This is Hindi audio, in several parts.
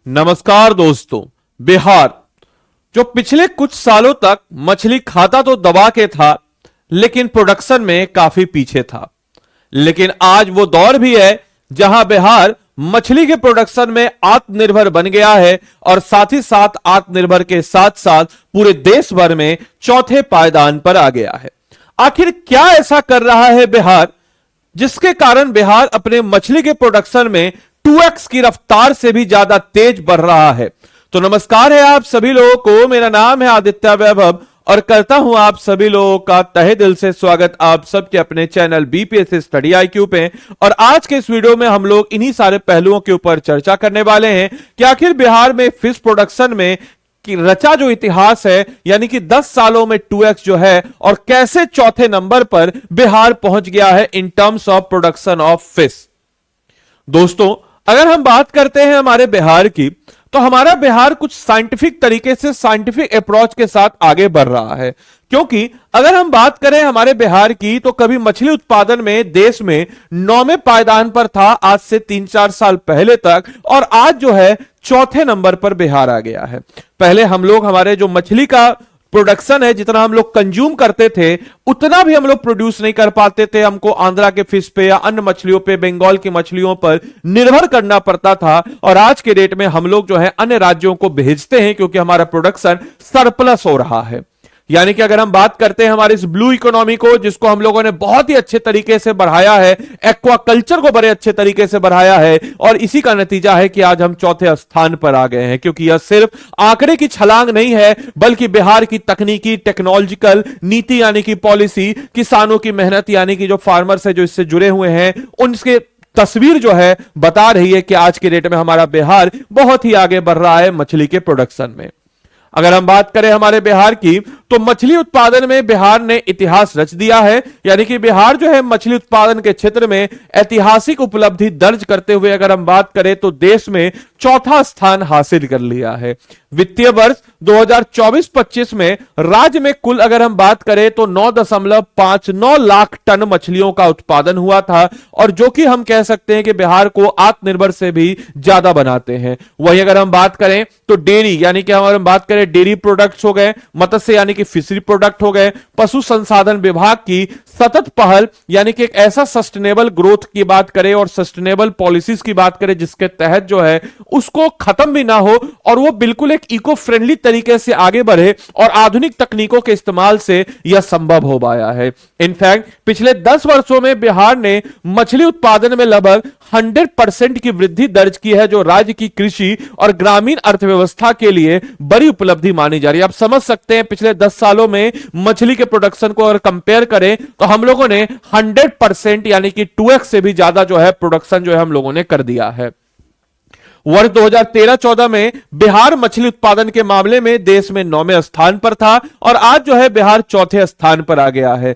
नमस्कार दोस्तों। बिहार जो पिछले कुछ सालों तक मछली खाता तो दबा के था, लेकिन प्रोडक्शन में काफी पीछे था। लेकिन आज वो दौर भी है जहां बिहार मछली के प्रोडक्शन में आत्मनिर्भर बन गया है और साथ ही साथ आत्मनिर्भर के साथ साथ पूरे देश भर में चौथे पायदान पर आ गया है। आखिर क्या ऐसा कर रहा है बिहार जिसके कारण बिहार अपने मछली के प्रोडक्शन में 2x की रफ्तार से भी ज्यादा तेज बढ़ रहा है? तो नमस्कार है आप सभी लोगों को, मेरा नाम है आदित्य वैभव और करता हूं आप सभी लोगों का तहे दिल से स्वागत आप सबके अपने चैनल बीपीएससी स्टडी आईक्यू पे। और आज के इस वीडियो में हम लोग इन्हीं सारे पहलुओं के ऊपर चर्चा करने वाले हैं कि आखिर बिहार में फिश प्रोडक्शन में कि रचा जो इतिहास है, यानी कि 10 सालों में 2x जो है, और कैसे चौथे नंबर पर बिहार पहुंच गया है in terms of production of fish. दोस्तों, अगर हम बात करते हैं हमारे बिहार की, तो हमारा बिहार कुछ साइंटिफिक तरीके से साइंटिफिक अप्रोच के साथ आगे बढ़ रहा है। क्योंकि अगर हम बात करें हमारे बिहार की, तो कभी मछली उत्पादन में देश में 9वें पायदान पर था आज से 3-4 साल पहले तक, और आज जो है चौथे नंबर पर बिहार आ गया है। पहले हम लोग हमारे जो मछली का प्रोडक्शन है, जितना हम लोग कंज्यूम करते थे उतना भी हम लोग प्रोड्यूस नहीं कर पाते थे। हमको आंध्रा के फिश पे या अन्य मछलियों पे, बंगाल की मछलियों पर निर्भर करना पड़ता था। और आज के डेट में हम लोग जो है अन्य राज्यों को भेजते हैं क्योंकि हमारा प्रोडक्शन सरप्लस हो रहा है। यानी कि अगर हम बात करते हैं हमारे इस ब्लू इकोनॉमी को, जिसको हम लोगों ने बहुत ही अच्छे तरीके से बढ़ाया है, एक्वाकल्चर को बड़े अच्छे तरीके से बढ़ाया है, और इसी का नतीजा है कि आज हम चौथे स्थान पर आ गए हैं। क्योंकि यह सिर्फ आंकड़े की छलांग नहीं है, बल्कि बिहार की तकनीकी टेक्नोलॉजिकल नीति यानी कि पॉलिसी, किसानों की मेहनत यानी कि जो फार्मर्स है जो इससे जुड़े हुए हैं, उनके तस्वीर जो है बता रही है कि आज के डेट में हमारा बिहार बहुत ही आगे बढ़ रहा है मछली के प्रोडक्शन में। अगर हम बात करें हमारे बिहार की, तो मछली उत्पादन में बिहार ने इतिहास रच दिया है। यानी कि बिहार जो है मछली उत्पादन के क्षेत्र में ऐतिहासिक उपलब्धि दर्ज करते हुए अगर हम बात करें तो देश में चौथा स्थान हासिल कर लिया है। वित्तीय वर्ष 2024-25 में राज्य में कुल अगर हम बात करें तो 9.59 लाख टन मछलियों का उत्पादन हुआ था, और जो कि हम कह सकते हैं कि बिहार को आत्मनिर्भर से भी ज्यादा बनाते हैं। वहीं अगर हम बात करें तो डेयरी यानी कि हम बात करें डेयरी प्रोडक्ट्स हो गए, मत्स्य यानी कि फिशरी प्रोडक्ट हो गए, पशु संसाधन विभाग की सतत पहल यानी कि एक ऐसा सस्टेनेबल ग्रोथ की बात करें और सस्टेनेबल पॉलिसीज की बात करें जिसके तहत जो है उसको खत्म भी ना हो और वो बिल्कुल एक इको फ्रेंडली तरीके से आगे बढ़े, और आधुनिक तकनीकों के इस्तेमाल से यह संभव हो पाया है। इनफैक्ट पिछले 10 वर्षों में बिहार ने मछली उत्पादन में लगभग 100% की वृद्धि दर्ज की है, जो राज्य की कृषि और ग्रामीण अर्थव्यवस्था के लिए बड़ी उपलब्धि मानी जा रही है। आप समझ सकते हैं पिछले 10 सालों में मछली के प्रोडक्शन को अगर कंपेयर करें तो हम लोगों ने 100% यानी कि 2x से भी ज्यादा जो है प्रोडक्शन जो है हम लोगों ने कर दिया है। वर्ष 2013-14 में बिहार मछली उत्पादन के मामले में देश में 9वें स्थान पर था, और आज जो है बिहार चौथे स्थान पर आ गया है।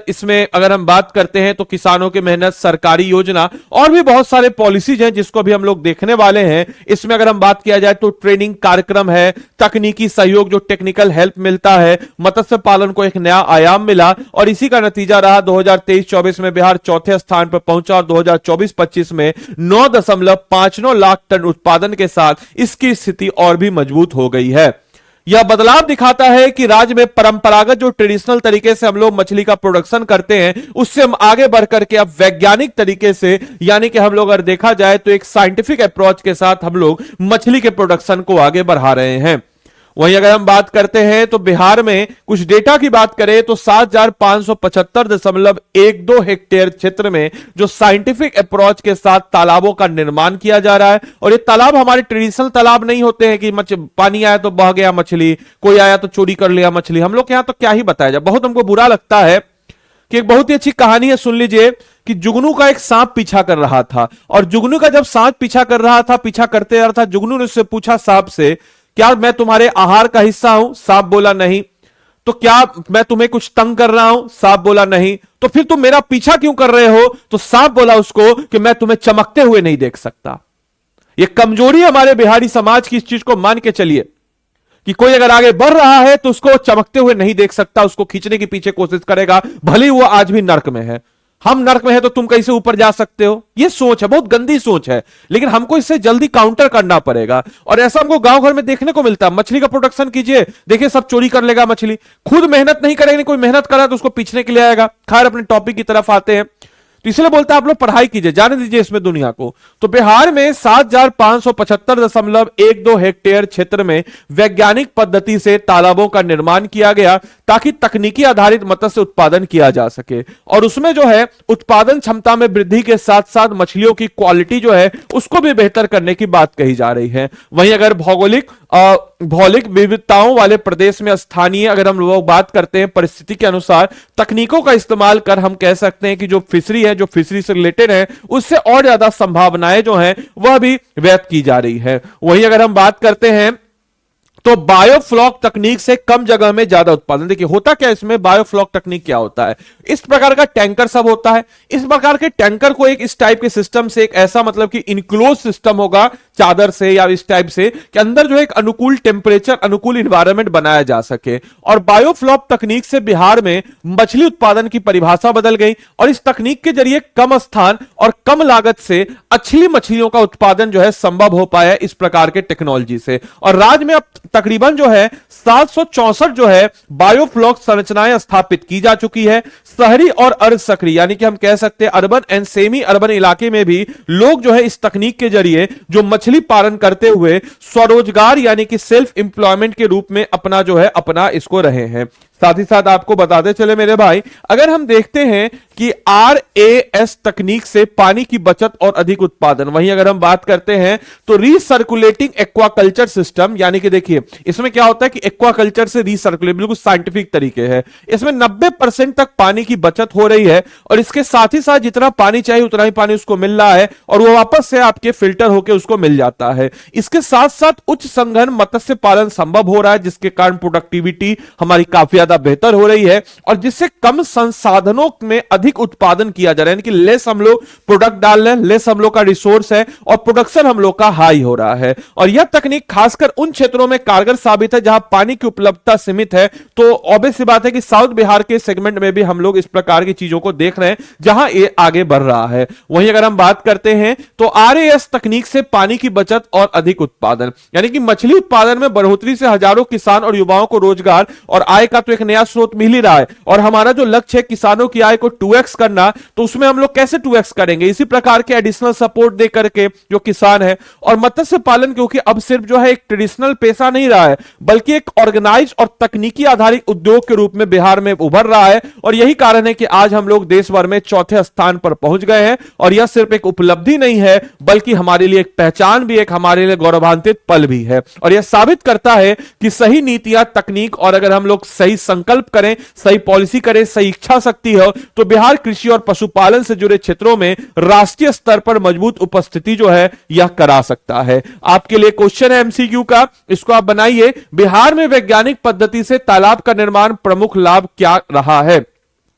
इसमें अगर हम बात करते हैं तो किसानों की मेहनत, सरकारी योजना और भी बहुत सारे पॉलिसीज हैं जिसको भी हम लोग देखने वाले हैं। इसमें अगर हम बात किया जाए तो ट्रेनिंग कार्यक्रम है, तकनीकी सहयोग जो टेक्निकल हेल्प मिलता है, मत्स्य पालन को एक नया आयाम मिला, और इसी का नतीजा रहा 2023-24 में बिहार चौथे स्थान पर पहुंचा, और 2024-25 में 9.59 लाख उत्पादन के साथ इसकी स्थिति और भी मजबूत हो गई है। यह बदलाव दिखाता है कि राज्य में परंपरागत जो ट्रेडिशनल तरीके से हम लोग मछली का प्रोडक्शन करते हैं उससे हम आगे बढ़ करके अब वैज्ञानिक तरीके से, यानी कि हम लोग अगर देखा जाए तो एक साइंटिफिक अप्रोच के साथ हम लोग मछली के प्रोडक्शन को आगे बढ़ा रहे हैं। वहीं अगर हम बात करते हैं तो बिहार में कुछ डेटा की बात करें तो 7,575.12 हेक्टेयर क्षेत्र में जो साइंटिफिक अप्रोच के साथ तालाबों का निर्माण किया जा रहा है। और ये तालाब हमारे ट्रेडिशनल तालाब नहीं होते हैं कि पानी आया तो बह गया मछली, कोई आया तो चोरी कर लिया मछली। हम लोग के यहां तो क्या ही बताया जाए, बहुत हमको बुरा लगता है कि एक बहुत ही अच्छी कहानी है, सुन लीजिए कि जुगनू का एक सांप पीछा कर रहा था, और जुगनू का जब सांप पीछा कर रहा था, पीछा करते जा रहा था, जुगनू ने उससे पूछा सांप से, क्या मैं तुम्हारे आहार का हिस्सा हूं? सांप बोला नहीं। तो क्या मैं तुम्हें कुछ तंग कर रहा हूं? सांप बोला नहीं। तो फिर तुम मेरा पीछा क्यों कर रहे हो? तो सांप बोला उसको कि मैं तुम्हें चमकते हुए नहीं देख सकता। यह कमजोरी हमारे बिहारी समाज की, इस चीज को मान के चलिए कि कोई अगर आगे बढ़ रहा है तो उसको चमकते हुए नहीं देख सकता, उसको खींचने की पीछे कोशिश करेगा, भले ही वो आज भी नर्क में है। हम नर्क में है तो तुम कैसे ऊपर जा सकते हो? ये सोच है, बहुत गंदी सोच है, लेकिन हमको इससे जल्दी काउंटर करना पड़ेगा। और ऐसा हमको गांव घर में देखने को मिलता है। मछली का प्रोडक्शन कीजिए, देखिए सब चोरी कर लेगा मछली, खुद मेहनत नहीं करेगा, कोई मेहनत करा तो उसको पीछने के लिए आएगा। खैर अपने टॉपिक की तरफ आते हैं, तो इसलिए बोलते हैं आप लोग पढ़ाई कीजिए, जाने दीजिए इसमें दुनिया को। तो बिहार में 7,575.12 हेक्टेयर क्षेत्र में वैज्ञानिक पद्धति से तालाबों का निर्माण किया गया ताकि तकनीकी आधारित मत्स्य उत्पादन किया जा सके। और उसमें जो है उत्पादन क्षमता में वृद्धि के साथ साथ मछलियों की क्वालिटी जो है उसको भी बेहतर करने की बात कही जा रही है। वहीं अगर भौगोलिक विविधताओं वाले प्रदेश में स्थानीय अगर हम लोग बात करते हैं परिस्थिति के अनुसार तकनीकों का इस्तेमाल कर हम कह सकते हैं कि जो फिशरी है, जो फिशरी से रिलेटेड है, उससे और ज्यादा संभावनाएं जो हैं वह भी व्यक्त की जा रही है। वहीं अगर हम बात करते हैं तो बायोफ्लॉक तकनीक से कम जगह में ज्यादा उत्पादन। देखिए होता क्या इसमें, बायोफ्लॉक तकनीक क्या होता है, इस प्रकार का टैंकर सब होता है। इस प्रकार के टैंकर को एक इस टाइप के सिस्टम से, एक ऐसा मतलब कि इनक्लोज सिस्टम होगा चादर से या इस टाइप से कि अंदर जो एक अनुकूल टेम्परेचर, अनुकूल इन्वायरमेंट बनाया जा सके। और बायोफ्लॉक तकनीक से बिहार में मछली उत्पादन की परिभाषा बदल गई और इस तकनीक के जरिए कम स्थान और कम लागत से अच्छी मछलियों का उत्पादन जो है संभव हो पाया इस प्रकार के टेक्नोलॉजी से। और राज्य में अब तकरीबन जो है 764 जो है बायोफ्लॉक संरचनाएं स्थापित की जा चुकी है। शहरी और अर्ध सक्रिय यानी कि हम कह सकते हैं अर्बन एंड सेमी अर्बन इलाके में भी लोग जो है इस तकनीक के जरिए जो मछली पालन करते हुए स्वरोजगार यानी कि सेल्फ एम्प्लॉयमेंट के रूप में अपना जो है अपना इसको रहे हैं। साथ ही साथ आपको बताते चले मेरे भाई, अगर हम देखते हैं कि RAS तकनीक से पानी की बचत और अधिक उत्पादन, वहीं अगर हम बात करते हैं तो रीसर्कुलेटिंग एक्वाकल्चर सिस्टम, यानी कि देखिए इसमें क्या होता है कि एक्वाकल्चर से रीसर्कुलेट बिल्कुल साइंटिफिक तरीके है, इसमें 90% तक पानी की बचत हो रही है और इसके साथ ही साथ जितना पानी चाहिए उतना ही पानी उसको मिल रहा है और वो वापस से आपके फिल्टर होकर उसको मिल जाता है। इसके साथ साथ उच्च संघन मत्स्य पालन संभव हो रहा है जिसके कारण प्रोडक्टिविटी हमारी काफी बेहतर हो रही है और जिससे कम संसाधनों में अधिक उत्पादन किया जा रहा है, यानी कि लेस हम लोग प्रोडक्ट डाल रहे हैं, लेस हम लोग का रिसोर्स है और प्रोडक्शन हम लोग का हाई हो रहा है। और यह तकनीक खासकर उन क्षेत्रों में कारगर साबित है जहां पानी की उपलब्धता सीमित है। तो ऑब्वियस सी बात है कि साउथ बिहार के सेगमेंट में भी हम लोग इस प्रकार की चीजों को देख रहे हैं जहां ये आगे बढ़ रहा है। वहीं अगर हम बात करते हैं तो RAS तकनीक से पानी की बचत और अधिक उत्पादन, यानी कि मछली उत्पादन में बढ़ोतरी से हजारों किसान और युवाओं को रोजगार और आय का तो एक नया स्रोत मिल ही रहा है। और हमारा जो लक्ष्य है किसानों की आय को 2x करना, तो उसमें हम लोग कैसे 2x करेंगे? इसी प्रकार के एडिशनल सपोर्ट दे करके जो किसान है। और मत्स्य पालन क्योंकि अब सिर्फ जो है एक ट्रेडिशनल पेशा नहीं रहा है बल्कि एक ऑर्गेनाइज और तकनीकी आधारित उद्योग के रूप में बिहार में उभर रहा है। और यही कारण है कि आज हम लोग देश भर में चौथे स्थान पर पहुंच गए हैं। और यह सिर्फ एक उपलब्धि नहीं है बल्कि हमारे लिए एक पहचान भी, एक हमारे लिए गौरवान्वित पल भी है। और यह साबित करता है कि सही नीतियां, तकनीक और अगर हम लोग सही संकल्प करें, सही पॉलिसी करें, सही इच्छा शक्ति हो तो बिहार कृषि और पशुपालन से जुड़े क्षेत्रों में राष्ट्रीय स्तर पर मजबूत उपस्थिति जो है यह करा सकता है। आपके लिए क्वेश्चन है MCQ का, इसको आप बनाइए। बिहार में वैज्ञानिक पद्धति से तालाब का निर्माण प्रमुख लाभ क्या रहा है?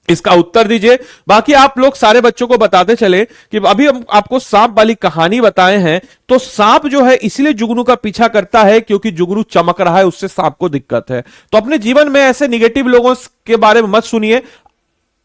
इसका उत्तर दीजिए। बाकी आप लोग सारे बच्चों को बताते चले कि अभी हम आपको सांप वाली कहानी बताए हैं। तो सांप जो है इसलिए जुगनू का पीछा करता है क्योंकि जुगनू चमक रहा है, उससे सांप को दिक्कत है। तो अपने जीवन में ऐसे निगेटिव लोगों के बारे में मत सुनिए।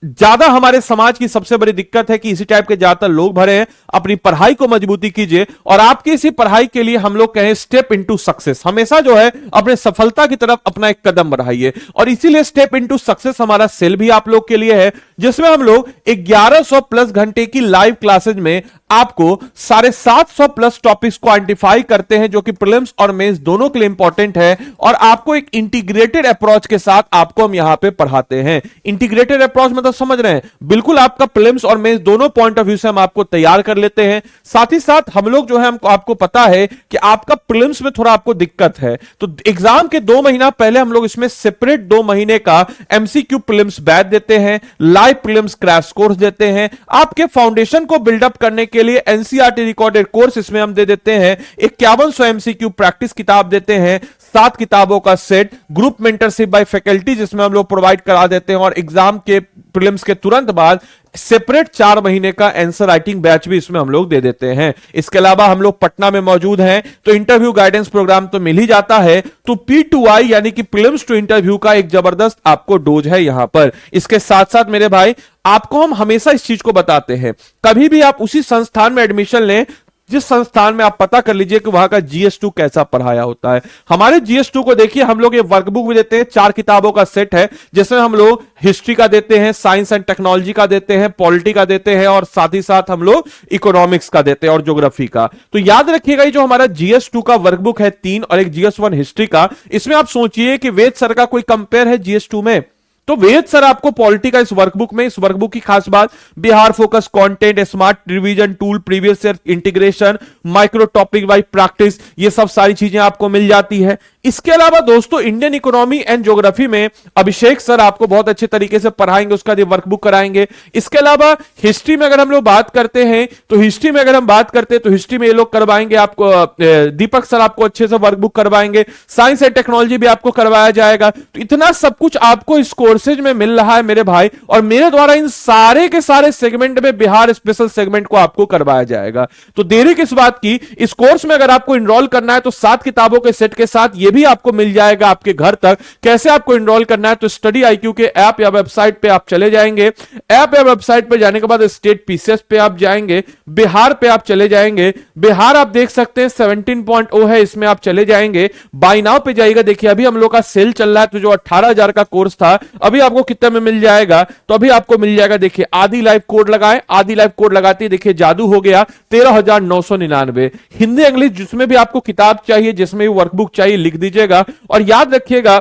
ज्यादा हमारे समाज की सबसे बड़ी दिक्कत है कि इसी टाइप के ज्यादातर लोग भरे हैं। अपनी पढ़ाई को मजबूती कीजिए और आपकी इसी पढ़ाई के लिए हम लोग कहें स्टेप इनटू सक्सेस, हमेशा जो है अपने सफलता की तरफ अपना एक कदम बढ़ाइए। और इसीलिए स्टेप इनटू सक्सेस हमारा सेल भी आप लोग के लिए है जिसमें हम लोग 1100 प्लस घंटे की लाइव क्लासेज में आपको 750 प्लस टॉपिक्स को आइडेंटिफाई करते हैं जो कि प्रीलिम्स और मेंस दोनों के लिए इंपॉर्टेंट है। और आपको एक इंटीग्रेटेड अप्रोच के साथ आपको हम यहां पे पढ़ाते हैं। इंटीग्रेटेड अप्रोच मतलब समझ रहे हैं, बिल्कुल आपका प्रीलिम्स और मेंस दोनों पॉइंट ऑफ व्यू से हम आपको तैयार कर लेते हैं। साथ ही साथ हम लोग जो है हमको आपको पता है कि आपका प्रीलिम्स में थोड़ा आपको दिक्कत है तो एग्जाम के 2 महीना पहले हम लोग इसमें सेपरेट 2 महीने का MCQ प्रीलिम्स बैच देते हैं, लाइव प्रीलिम्स क्रैश कोर्स देते हैं। आपके फाउंडेशन को बिल्डअप करने के लिए NCERT रिकॉर्डेड कोर्स इसमें हम दे देते हैं। 5100 MCQ प्रैक्टिस किताब देते हैं, 7 किताबों का set, group mentorship by faculty जिसमें हम लोग प्रोवाइड करा देते हैं और एग्जाम के प्रीलिम्स के तुरंत बाद सेपरेट 4 महीने का आंसर राइटिंग बैच भी इसमें हम लोग दे देते हैं। इसके अलावा हम लोग पटना में मौजूद हैं, तो इंटरव्यू गाइडेंस प्रोग्राम तो मिल ही जाता है। तो P2I यानी कि प्रीलिम्स टू इंटरव्यू का एक जबरदस्त आपको डोज है यहां पर। इसके साथ साथ मेरे भाई आपको हम हमेशा इस चीज को बताते हैं, कभी भी आप उसी संस्थान में एडमिशन लें जिस संस्थान में आप पता कर लीजिए कि वहां का GS2 कैसा पढ़ाया होता है। हमारे GS2 को देखिए, हम लोग ये वर्कबुक भी देते हैं, 4 किताबों का सेट है, जिसमें हम लोग हिस्ट्री का देते हैं, साइंस एंड टेक्नोलॉजी का देते हैं, पॉलिटी का देते हैं, और साथ ही साथ हम लोग इकोनॉमिक्स का देते हैं और ज्योग्राफी का। तो याद रखिएगा, ये जो हमारा GS2 का वर्कबुक है 3 और एक GS1 हिस्ट्री का, इसमें आप सोचिए कि वेद सर का कोई कंपेयर है GS2 में? तो वेद सर आपको पॉलिटी का इस वर्कबुक में, इस वर्कबुक की खास बात, Bihar focus content, smart revision tool, previous year integration, micro topic wise practice, ये सब सारी चीजें आपको मिल जाती है। इसके अलावा दोस्तों इंडियन इकोनॉमी एंड ज्योग्राफी में अभिषेक सर आपको बहुत अच्छे तरीके से पढ़ाएंगे, उसका ये वर्कबुक कराएंगे। इसके अलावा हिस्ट्री में अगर हम लोग बात करते हैं, तो हिस्ट्री में अगर हम बात करते हैं तो हिस्ट्री में ये लोग करवाएंगे आपको, दीपक सर आपको अच्छे से वर्कबुक करवाएंगे। साइंस एंड टेक्नोलॉजी भी आपको करवाया जाएगा। तो इतना सब कुछ आपको इस कोर्सेज में मिल रहा है मेरे भाई, और मेरे द्वारा इन सारे के सारे सेगमेंट में बिहार स्पेशल सेगमेंट को आपको करवाया जाएगा। तो देरी किस बात की, इस कोर्स में अगर आपको इनरोल करना है तो 7 किताबों के सेट के साथ ये भी आपको मिल जाएगा आपके घर तक। कैसे आपको इनरोल करना है, तो स्टडी IQ के ऐप या वेबसाइट पे आप चले जाएंगे। ऐप या वेबसाइट पे जाने के बाद स्टेट PCS पे आप जाएंगे, बिहार पे आप चले जाएंगे। बिहार आप देख सकते हैं 17.0 है, इसमें आप चले जाएंगे। बाय नाउ पे जाइएगा, देखिए अभी हम लोग का सेल चल रहा है, तो जो 18,000 का कोर्स था अभी आपको कितने में मिल जाएगा, तो अभी आपको मिल जाएगा, देखिए आदि लाइव कोड लगाए, आदि लाइव कोड लगाते देखिए जादू हो गया 13,999। हिंदी इंग्लिश जिसमें भी आपको किताब चाहिए, जिसमें भी वर्कबुक चाहिए, लिख दीजिएगा। और याद रखिएगा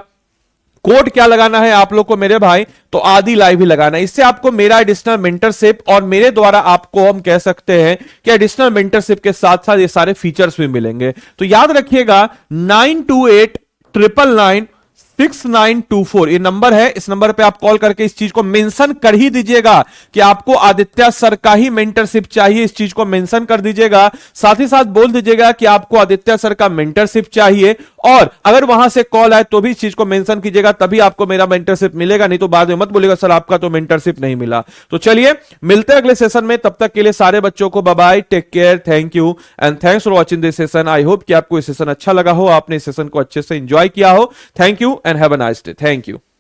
कोड क्या लगाना है आप लोग को मेरे भाई, तो आदि लाइव ही लगाना है। इससे आपको मेरा एडिशनल मेंटरशिप और मेरे द्वारा आपको हम कह सकते हैं कि एडिशनल मेंटरशिप के साथ साथ ये सारे फीचर्स भी मिलेंगे। तो याद रखिएगा 9289996924 ये नंबर है। इस नंबर पे आप कॉल करके इस चीज को मेंशन कर ही दीजिएगा कि आपको आदित्य सर का ही मेंटरशिप चाहिए, इस चीज को मेंशन कर दीजिएगा। साथ ही साथ बोल दीजिएगा कि आपको आदित्य सर का मेंटरशिप चाहिए, और अगर वहां से कॉल आए तो भी इस चीज को मेंशन कीजिएगा, तभी आपको मेरा मेंटरशिप मिलेगा। नहीं तो बाद में मत बोलेगा सर आपका तो मेंटरशिप नहीं मिला। तो चलिए मिलते हैं अगले सेशन में, तब तक के लिए सारे बच्चों को bye bye, take care, thank you and thanks for watching this session. I hope कि आपको इस सेशन अच्छा लगा हो, आपने इस सेशन को अच्छे से एंजॉय किया हो। Thank you and have a nice day. Thank you.